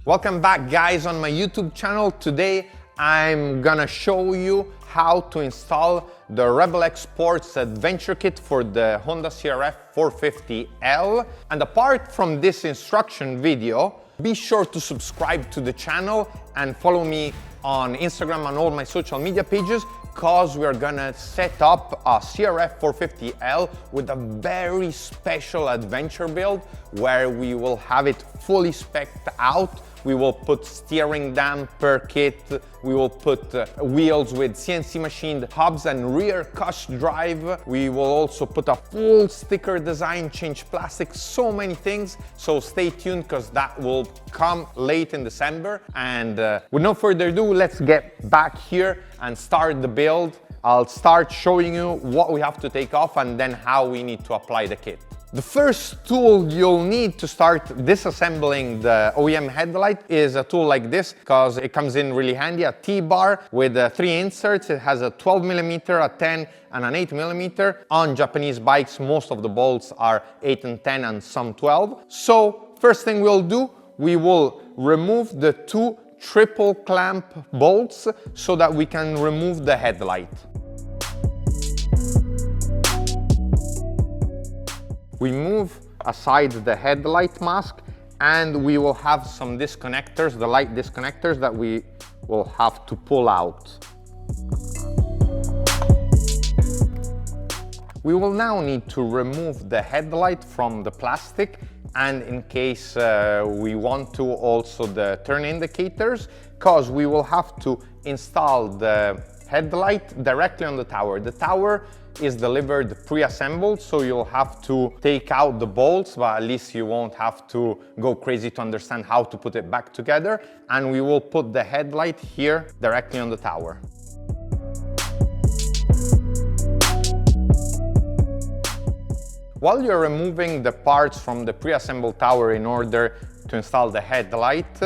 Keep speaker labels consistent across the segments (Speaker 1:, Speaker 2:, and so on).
Speaker 1: Welcome back guys on my YouTube channel. Today I'm gonna show you how to install the Rebel X Sports Adventure Kit for the Honda CRF450L. And apart from this instruction video, be sure to subscribe to the channel and follow me on Instagram and all my social media pages, because we're gonna set up a CRF450L with a very special adventure build where we will have it fully spec'd out. We will put steering damper kit, we will put wheels with CNC machined hubs and rear cush drive. We will also put a full sticker design, change plastic, so many things. So stay tuned because that will come late in December. And with no further ado, let's get back here and start the build. I'll start showing you what we have to take off and then how we need to apply the kit. The first tool you'll need to start disassembling the OEM headlight is a tool like this, because it comes in really handy. A T-bar with 3 inserts. It has a 12mm, a 10 and an 8mm. On Japanese bikes, most of the bolts are 8 and 10 and some 12. So first thing we'll do, we will remove the 2 triple clamp bolts so that we can remove the headlight. We move aside the headlight mask and we will have some disconnectors, the light disconnectors that we will have to pull out. We will now need to remove the headlight from the plastic, and in case we want to, also the turn indicators, because we will have to install the headlight directly on the tower. The tower is delivered pre-assembled, so you'll have to take out the bolts, but at least you won't have to go crazy to understand how to put it back together. And we will put the headlight here directly on the tower. While you're removing the parts from the pre-assembled tower in order to install the headlight,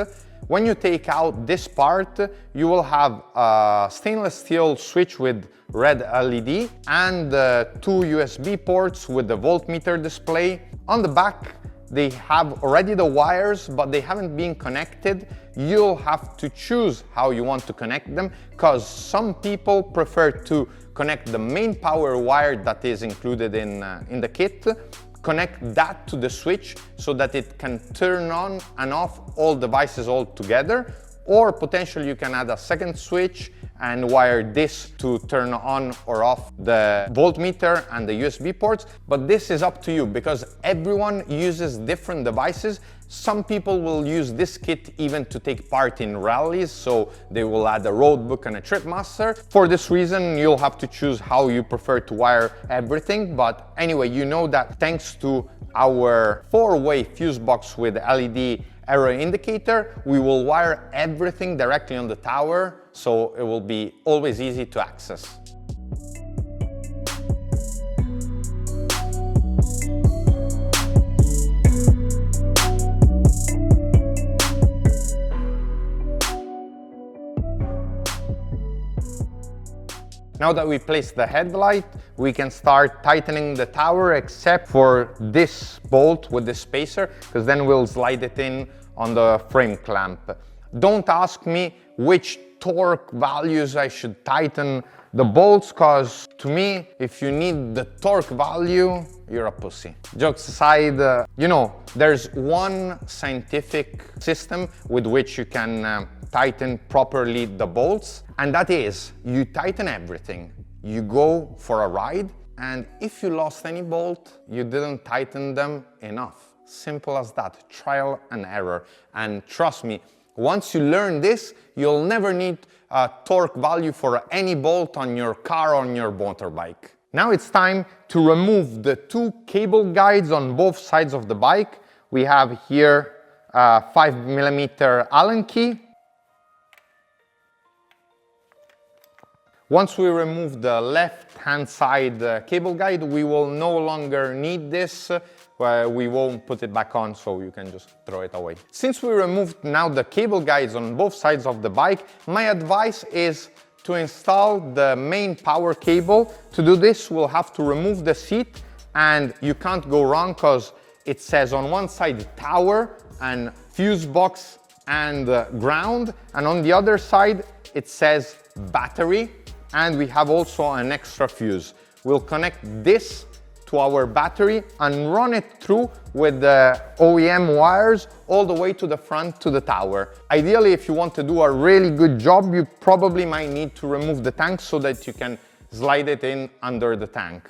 Speaker 1: when you take out this part, you will have a stainless steel switch with red LED and 2 USB ports with the voltmeter display. On the back, they have already the wires, but they haven't been connected. You'll have to choose how you want to connect them, because some people prefer to connect the main power wire that is included in the kit, connect that to the switch so that it can turn on and off all devices all together, or potentially you can add a second switch and wire this to turn on or off the voltmeter and the USB ports. But this is up to you, because everyone uses different devices. Some people will use this kit even to take part in rallies, so they will add a road book and a trip master. For this reason, you'll have to choose how you prefer to wire everything. But anyway, you know that thanks to our 4-way fuse box with LED error indicator, we will wire everything directly on the tower, so it will be always easy to access. Now that we placed the headlight, we can start tightening the tower, except for this bolt with the spacer, because then we'll slide it in on the frame clamp. Don't ask me which torque values I should tighten the bolts, because to me, if you need the torque value, you're a pussy. Jokes aside, you know, there's one scientific system with which you can tighten properly the bolts, and that is, you tighten everything. You go for a ride, and if you lost any bolt, you didn't tighten them enough. Simple as that, trial and error. And trust me, once you learn this, you'll never need a torque value for any bolt on your car or on your motorbike. Now it's time to remove the 2 cable guides on both sides of the bike. We have here a 5mm Allen key. Once we remove the left-hand side cable guide, we will no longer need this. We won't put it back on, so you can just throw it away. Since we removed now the cable guides on both sides of the bike, my advice is to install the main power cable. To do this, we'll have to remove the seat, and you can't go wrong because it says on one side tower and fuse box and ground, and on the other side it says battery, and we have also an extra fuse. We'll connect this to our battery and run it through with the OEM wires all the way to the front to the tower. Ideally, if you want to do a really good job, you probably might need to remove the tank so that you can slide it in under the tank.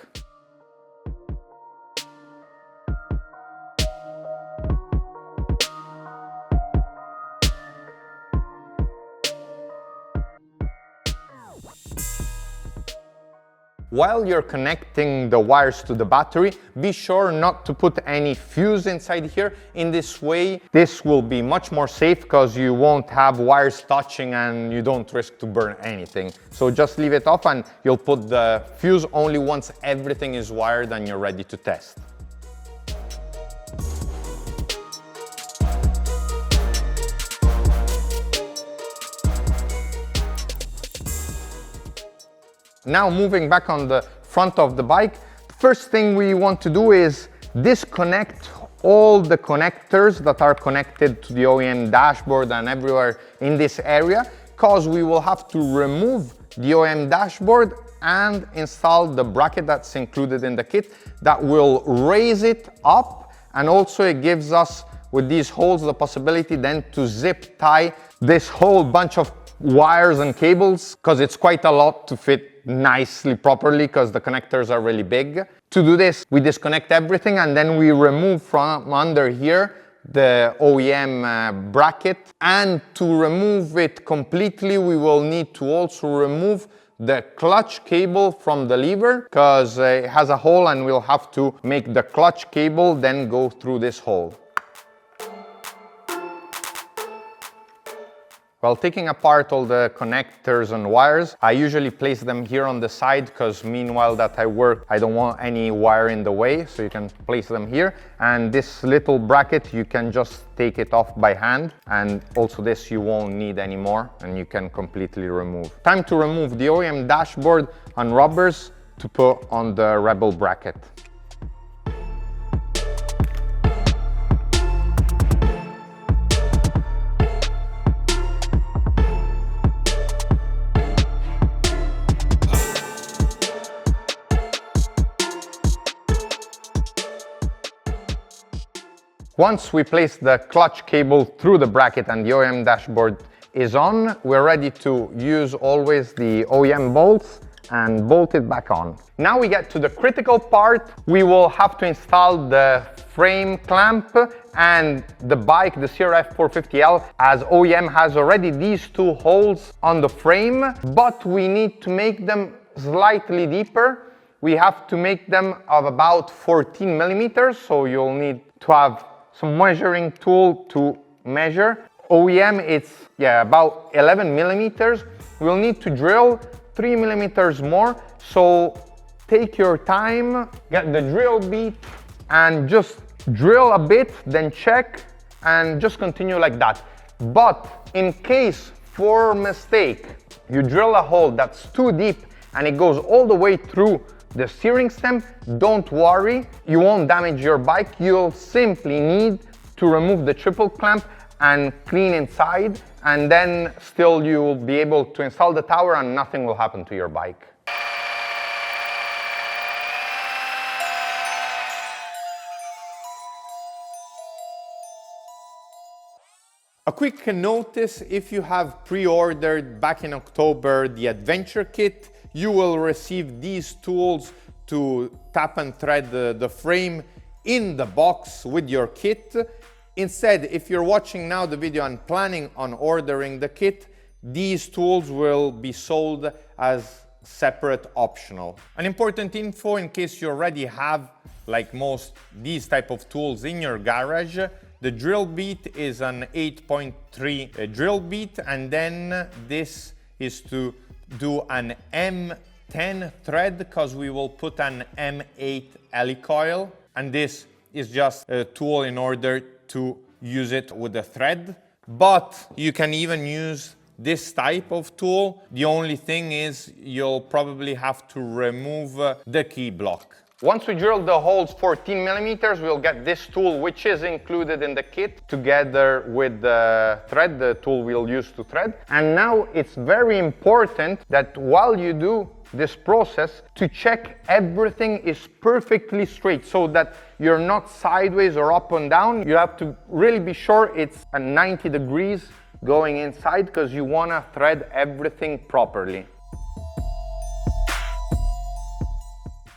Speaker 1: While you're connecting the wires to the battery, be sure not to put any fuse inside here. In this way, this will be much more safe because you won't have wires touching and you don't risk to burn anything. So just leave it off and you'll put the fuse only once everything is wired and you're ready to test. Now moving back on the front of the bike, first thing we want to do is disconnect all the connectors that are connected to the OEM dashboard and everywhere in this area, because we will have to remove the OEM dashboard and install the bracket that's included in the kit that will raise it up, and also it gives us, with these holes, the possibility then to zip tie this whole bunch of wires and cables, because it's quite a lot to fit nicely properly because the connectors are really big. To do this, we disconnect everything and then we remove from under here the OEM bracket, and to remove it completely we will need to also remove the clutch cable from the lever, because it has a hole and we'll have to make the clutch cable then go through this hole. While taking apart all the connectors and wires, I usually place them here on the side because meanwhile that I work, I don't want any wire in the way, so you can place them here. And this little bracket, you can just take it off by hand, and also this you won't need anymore and you can completely remove. Time to remove the OEM dashboard and rubbers to put on the Rebel bracket. Once we place the clutch cable through the bracket and the OEM dashboard is on, we're ready to use always the OEM bolts and bolt it back on. Now we get to the critical part. We will have to install the frame clamp, and the bike, the CRF450L, as OEM, has already these two holes on the frame, but we need to make them slightly deeper. We have to make them of about 14 millimeters, so you'll need to have some measuring tool to measure. OEM, it's about 11 millimeters. We'll need to drill 3 millimeters more, so take your time, get the drill bit and just drill a bit, then check and just continue like that. But in case, for mistake, you drill a hole that's too deep and it goes all the way through the steering stem, don't worry, you won't damage your bike. You'll simply need to remove the triple clamp and clean inside, and then still you'll be able to install the tower and nothing will happen to your bike. A quick notice: if you have pre-ordered back in October the Adventure Kit, you will receive these tools to tap and thread the frame in the box with your kit. Instead, if you're watching now the video and planning on ordering the kit, these tools will be sold as separate optional. An important info, in case you already have, like most, these type of tools in your garage, the drill bit is an 8.3 drill bit, and then this is to do an M10 thread, because we will put an M8 helicoil, and this is just a tool in order to use it with a thread. But you can even use this type of tool. The only thing is you'll probably have to remove the key block. Once we drill the holes 14 millimeters, we'll get this tool, which is included in the kit, together with the thread, the tool we'll use to thread. And now it's very important that while you do this process, to check everything is perfectly straight, so that you're not sideways or up and down. You have to really be sure it's at 90 degrees going inside, because you want to thread everything properly.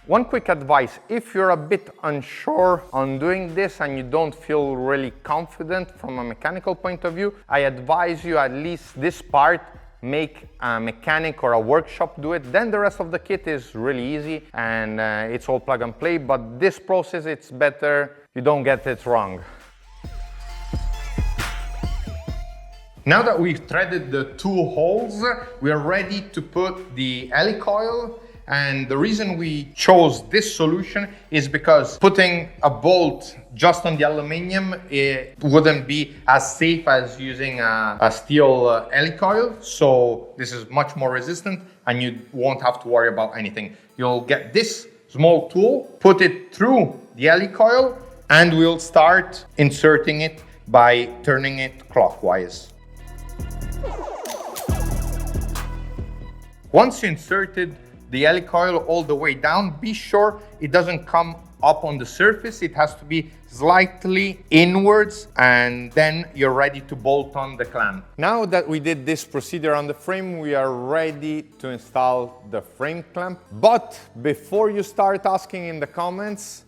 Speaker 1: One quick advice, if you're a bit unsure on doing this and you don't feel really confident from a mechanical point of view, I advise you at least this part, make a mechanic or a workshop do it. Then the rest of the kit is really easy and it's all plug and play, but this process, it's better you don't get it wrong. Now that we've threaded the two holes, we are ready to put the helicoil. And the reason we chose this solution is because putting a bolt just on the aluminium, it wouldn't be as safe as using a steel helicoil. So this is much more resistant and you won't have to worry about anything. You'll get this small tool, put it through the helicoil, and we'll start inserting it by turning it clockwise. Once you inserted the helicoil all the way down, be sure it doesn't come up on the surface. It has to be slightly inwards, and then you're ready to bolt on the clamp. Now that we did this procedure on the frame, we are ready to install the frame clamp. But before you start asking in the comments,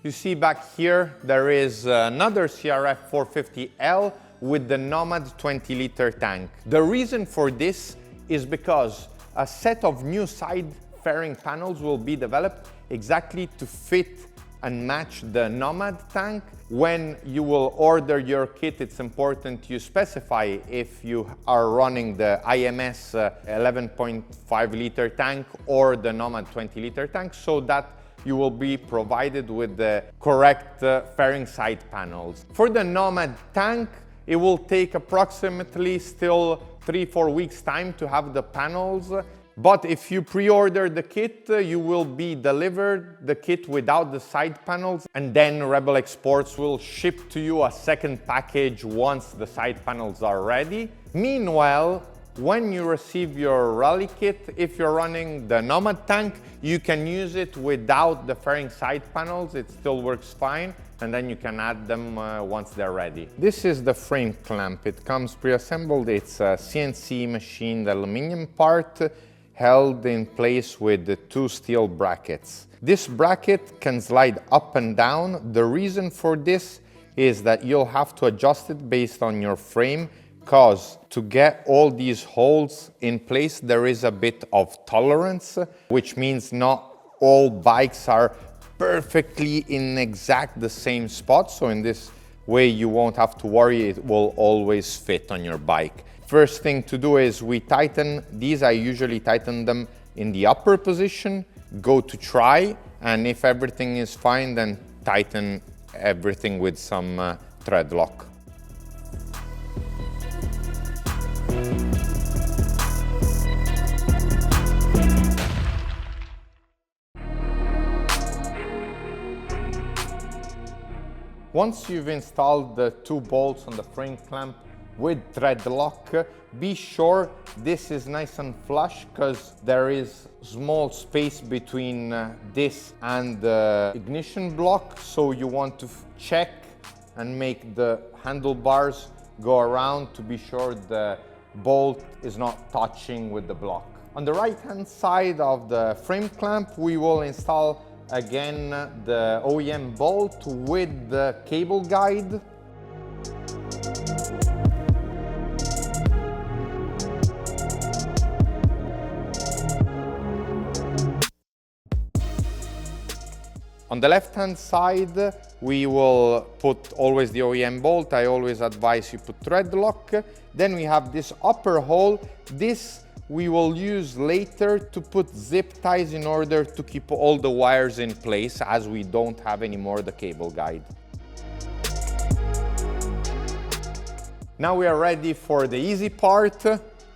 Speaker 1: you see back here there is another CRF450L with the Nomad 20-liter tank. The reason for this is because a set of new side fairing panels will be developed exactly to fit and match the Nomad tank. When you will order your kit, it's important you specify if you are running the IMS 11.5 liter tank or the Nomad 20-liter tank, so that you will be provided with the correct fairing side panels. For the Nomad tank, it will take approximately still 3-4 weeks time to have the panels, but if you pre-order the kit, you will be delivered the kit without the side panels, and then Rebel Exports will ship to you a second package once the side panels are ready. Meanwhile, when you receive your rally kit, if you're running the Nomad tank, you can use it without the fairing side panels. It still works fine, and then you can add them once they're ready. This is the frame clamp. It comes pre-assembled. It's a CNC machined aluminum part held in place with the two steel brackets. This bracket can slide up and down. The reason for this is that you'll have to adjust it based on your frame, because to get all these holes in place, there is a bit of tolerance, which means not all bikes are perfectly in exact the same spot. So in this way, you won't have to worry, it will always fit on your bike. First thing to do is we tighten these. I usually tighten them in the upper position, go to try, and if everything is fine, then tighten everything with some thread lock. Once you've installed the two bolts on the frame clamp with thread lock, be sure this is nice and flush, because there is small space between this and the ignition block. So you want to check and make the handlebars go around to be sure the bolt is not touching with the block. On the right hand side of the frame clamp, we will install again the OEM bolt with the cable guide. On the left hand side, we will put always the OEM bolt. I always advise you put thread lock. Then we have this upper hole. This we will use later to put zip ties in order to keep all the wires in place, as we don't have anymore the cable guide. Now we are ready for the easy part.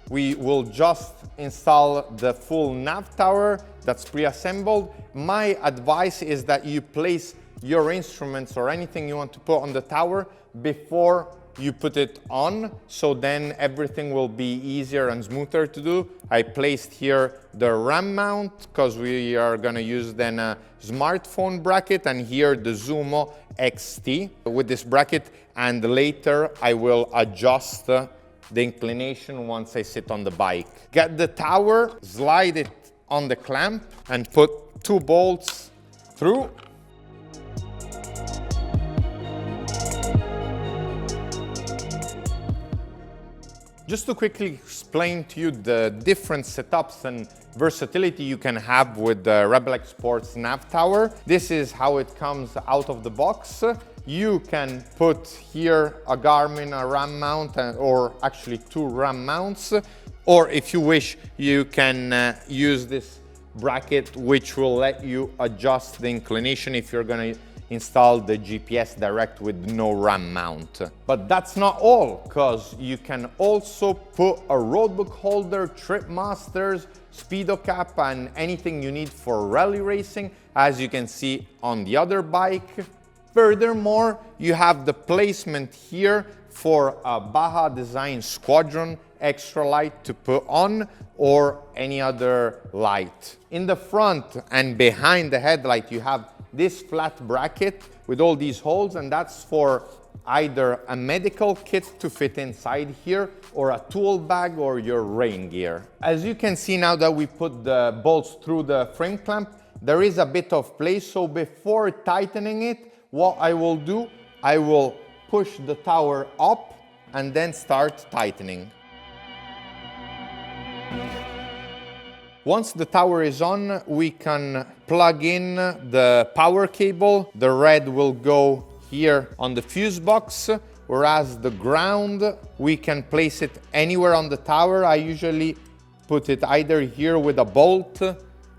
Speaker 1: we will just install the full nav tower that's pre-assembled. My advice is that you place your instruments or anything you want to put on the tower before you put it on, so then everything will be easier and smoother to do. I placed here the RAM mount because we are gonna use then a smartphone bracket, and here the Zumo XT with this bracket, and later I will adjust the inclination once I sit on the bike. Get the tower, slide it on the clamp and put 2 bolts through. Just to quickly explain to you the different setups and versatility you can have with the Rebel X Sports nav tower. This is how it comes out of the box. You can put here a Garmin, a RAM mount, or actually 2 RAM mounts. Or if you wish, you can use this bracket, which will let you adjust the inclination if you're gonna install the GPS direct with no RAM mount. But that's not all, because you can also put a roadbook holder, trip masters, speedo cap, and anything you need for rally racing, as you can see on the other bike. Furthermore, you have the placement here for a Baja Design Squadron extra light to put on, or any other light. In the front and behind the headlight, you have this flat bracket with all these holes, and that's for either a medical kit to fit inside here, or a tool bag, or your rain gear. As you can see now that we put the bolts through the frame clamp, there is a bit of play, so before tightening it, what I will do, I will push the tower up and then start tightening. Once the tower is on, we can plug in the power cable. The red will go here on the fuse box, whereas the ground, we can place it anywhere on the tower. I usually put it either here with a bolt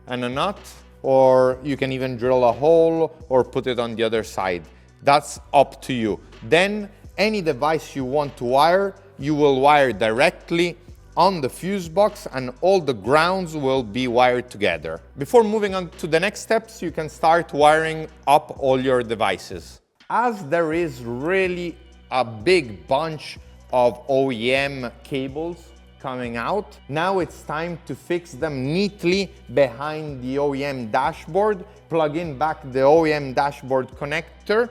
Speaker 1: and a nut, or you can even drill a hole or put it on the other side. That's up to you. Then any device you want to wire, you will wire directly on the fuse box, and all the grounds will be wired together. Before moving on to the next steps, you can start wiring up all your devices. As there is really a big bunch of OEM cables coming out, now it's time to fix them neatly behind the OEM dashboard, plug in back the OEM dashboard connector,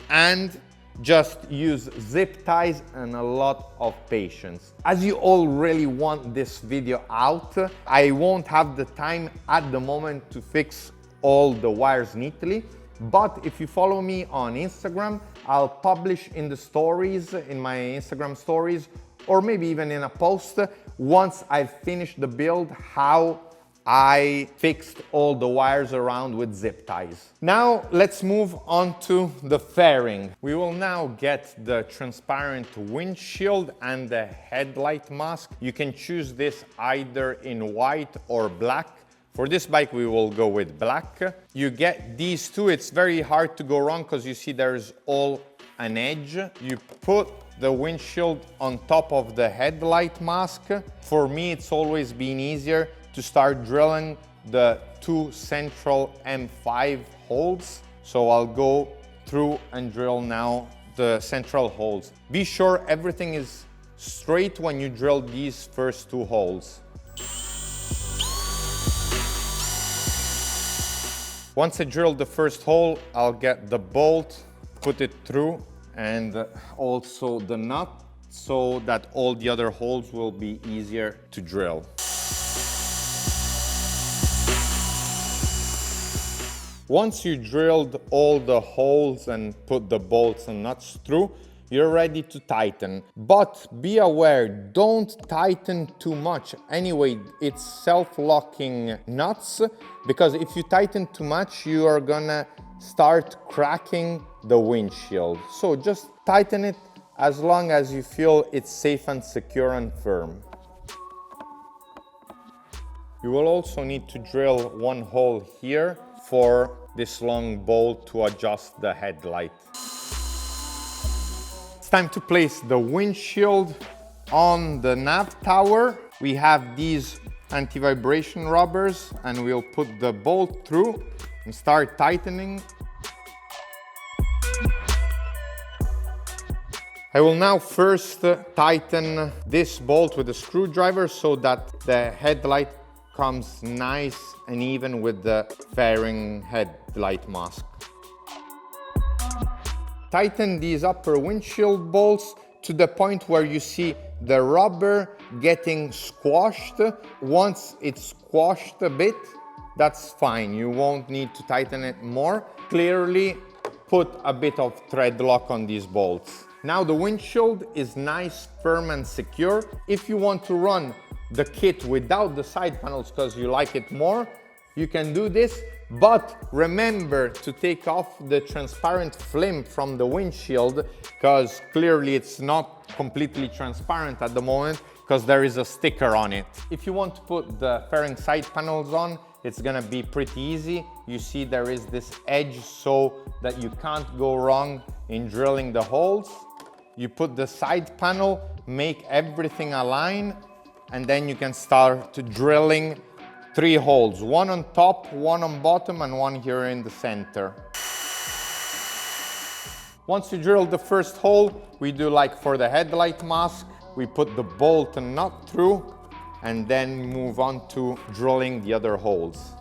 Speaker 1: and just use zip ties and a lot of patience. As you all really want this video out, I won't have the time at the moment to fix all the wires neatly, but if you follow me on Instagram, I'll publish in the stories, in my Instagram stories, or maybe even in a post, once I've finished the build, how I fixed all the wires around with zip ties. Now let's move on to the fairing. We will now get the transparent windshield and the headlight mask. You can choose this either in white or black. For this bike, we will go with black. You get these two. It's very hard to go wrong because you see there's all an edge. You put the windshield on top of the headlight mask. For me, it's always been easier to start drilling the 2 central M5 holes. So I'll go through and drill now the central holes. Be sure everything is straight when you drill these first 2 holes. Once I drill the first hole, I'll get the bolt, put it through, and also the nut, so that all the other holes will be easier to drill. Once you drilled all the holes and put the bolts and nuts through, you're ready to tighten. But be aware, don't tighten too much. Anyway, it's self-locking nuts, because if you tighten too much, you are gonna start cracking the windshield. So just tighten it as long as you feel it's safe and secure and firm. You will also need to drill 1 hole here for this long bolt to adjust the headlight. It's time to place the windshield on the nav tower. we have these anti-vibration rubbers, and we'll put the bolt through and start tightening. I will now first tighten this bolt with a screwdriver so that the headlight comes nice and even with the fairing headlight mask. Tighten these upper windshield bolts to the point where you see the rubber getting squashed. Once it's squashed a bit, that's fine. You won't need to tighten it more. Clearly put a bit of thread lock on these bolts. Now the windshield is nice, firm and secure. If you want to run the kit without the side panels because you like it more, you can do this, but remember to take off the transparent film from the windshield because clearly it's not completely transparent at the moment because there is a sticker on it. If you want to put the fairing side panels on, it's gonna be pretty easy. You see there is this edge so that you can't go wrong in drilling the holes. You put the side panel, make everything align, and then you can start drilling 3 holes, one on top, one on bottom, and one here in the center. Once you drill the first hole, we do like for the headlight mask, we put the bolt and nut through, and then move on to drilling the other holes.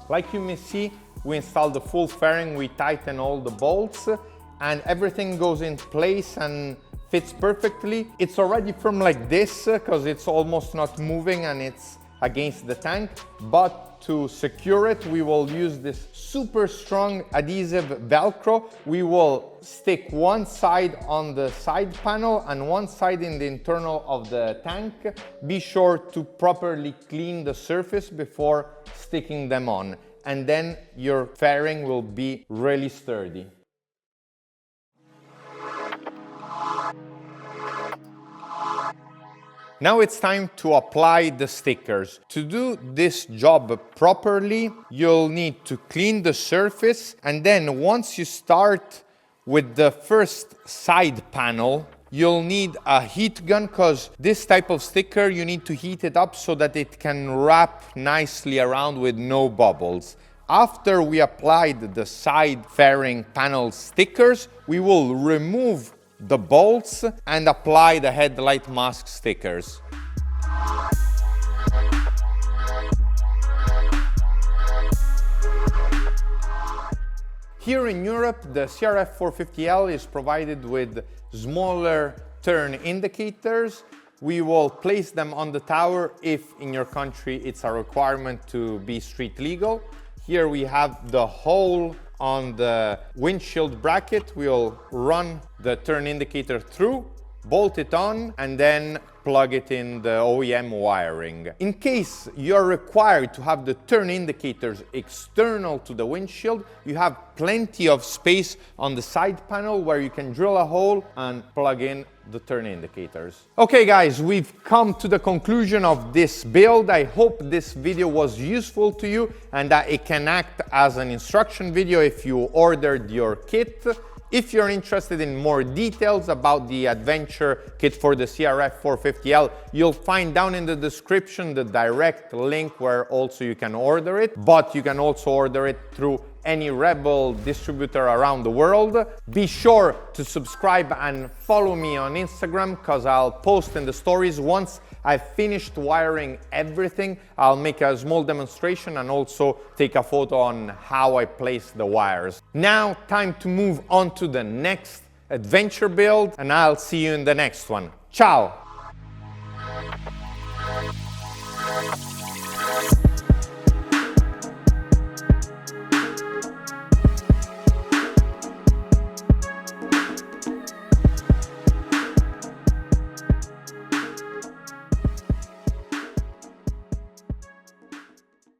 Speaker 1: Like you may see, we install the full fairing, we tighten all the bolts, and everything goes in place and fits perfectly. It's already firm like this because it's almost not moving and it's against the tank, but to secure it, we will use this super strong adhesive Velcro. We will stick one side on the side panel and one side in the internal of the tank. Be sure to properly clean the surface before sticking them on, and then your fairing will be really sturdy. Now it's time to apply the stickers. To do this job properly, you'll need to clean the surface, and then once you start with the first side panel, you'll need a heat gun because this type of sticker, you need to heat it up so that it can wrap nicely around with no bubbles. After we applied the side fairing panel stickers, we will remove the bolts and apply the headlight mask stickers. Here in Europe, the CRF450L is provided with smaller turn indicators. We will place them on the tower if in your country it's a requirement to be street legal. Here we have the hole on the windshield bracket. We'll run the turn indicator through, bolt it on, and then plug it in the OEM wiring. In case you're required to have the turn indicators external to the windshield, you have plenty of space on the side panel where you can drill a hole and plug in the turn indicators. Okay guys, we've come to the conclusion of this build. I hope this video was useful to you and that it can act as an instruction video if you ordered your kit. If you're interested in more details about the adventure kit for the CRF450L, you'll find down in the description the direct link where also you can order it, but you can also order it through any Rebel distributor around the world. Be sure to subscribe and follow me on Instagram because I'll post in the stories. Once I've finished wiring everything, I'll make a small demonstration and also take a photo on how I place the wires. Now, time to move on to the next adventure build, and I'll see you in the next one. Ciao!